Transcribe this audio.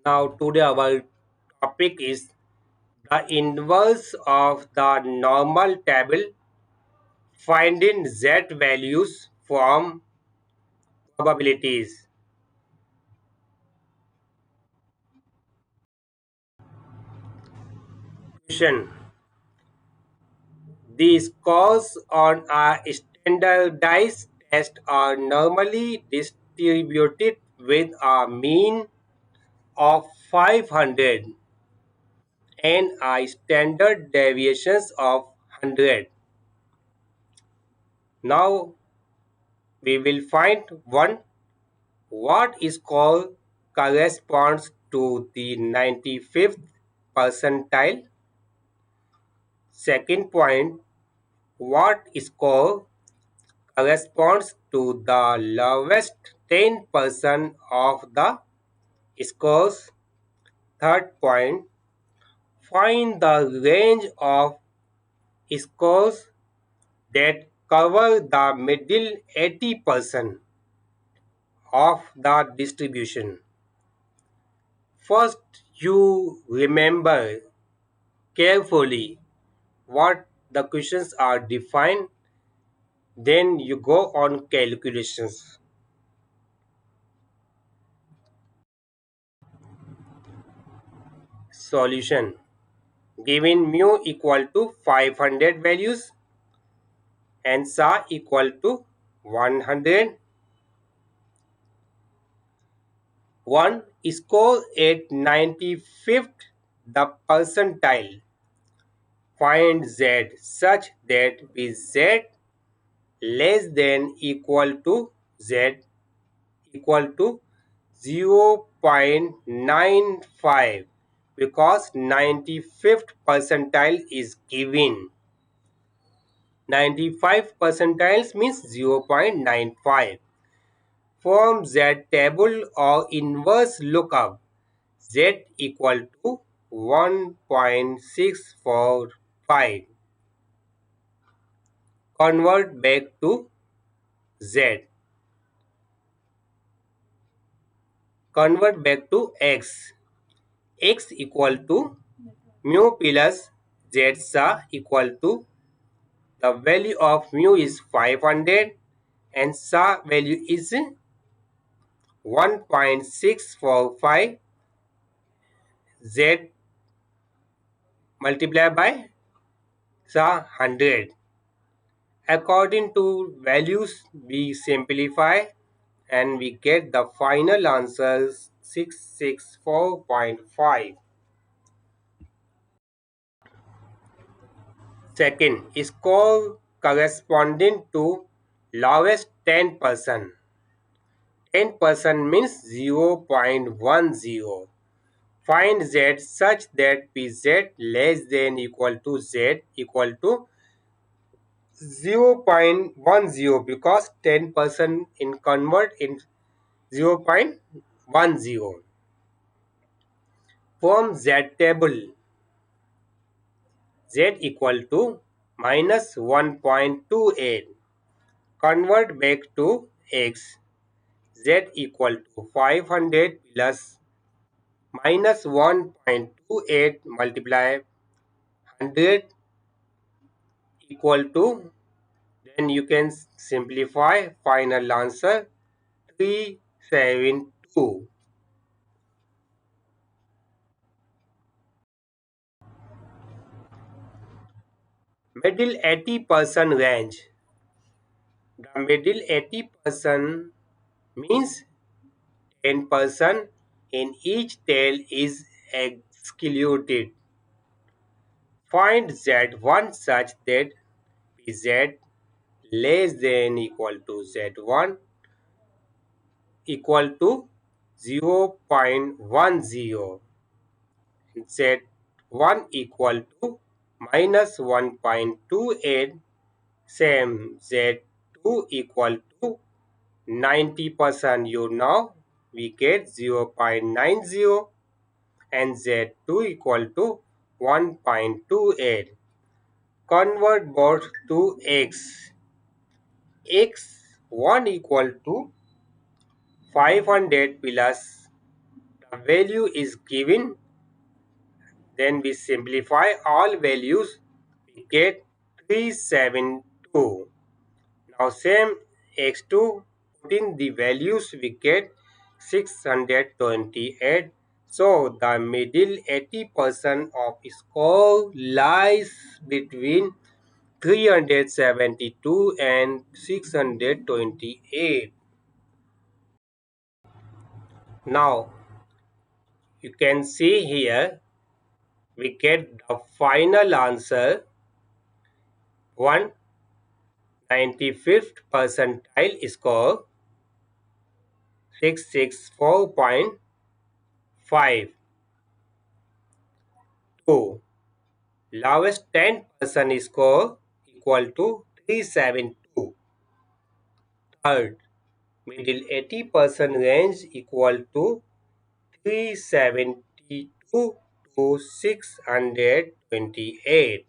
Now today our topic is the inverse of the normal table, finding z values from probabilities. Question. The scores on a standardized test are normally distributed with a mean of 500 and a standard deviations of 100. Now we will find one. What is called corresponds to the 95th percentile? Second point, what is called corresponds to the lowest 10% of the scores? Third point, find the range of scores that cover the middle 80% of the distribution. First, you remember carefully what the questions are defined, then you go on calculations. Solution. Given mu equal to 500 values and sa equal to 100, 1 score at 95th the percentile. Find z such that with z less than equal to z equal to 0.95 because 95th percentile is given. 95 percentiles means 0.95. From Z table or inverse lookup, Z equal to 1.645. Convert back to Z. Convert back to X. X equal to mu plus Z sa equal to the value of mu is 500 and sa value is 1.645. Z multiplied by sa 100. According to values, we simplify and we get the final answer 664.5. Second, score corresponding to lowest 10%. 10% means 0.10. Find z such that pz less than equal to z equal to 0.10 because 10% in convert in 0.10. From z table, z equal to minus 1.28. Convert back to x. Z equal to 500 plus minus 1.28 multiply 100 equal to, then you can simplify, final answer 372. Middle 80% range. The middle 80% means 10% in each tail is excluded. Find Z1 such that Z less than equal to Z1 equal to 0.10. Z1 equal to minus 1.28. Same Z2 equal to 90%. You know we get 0.90 and Z2 equal to 1.28. Convert both to x. X1 equal to 500 plus the value is given, then we simplify all values, we get 372. Now same x2, put in the values, we get 628. So the middle 80% of score lies between 372 and 628. Now you can see here we get the final answer 195th percentile score 664.5. 2. Lowest 10% score equal to 372. Third, middle 80% range equal to 372 to 628.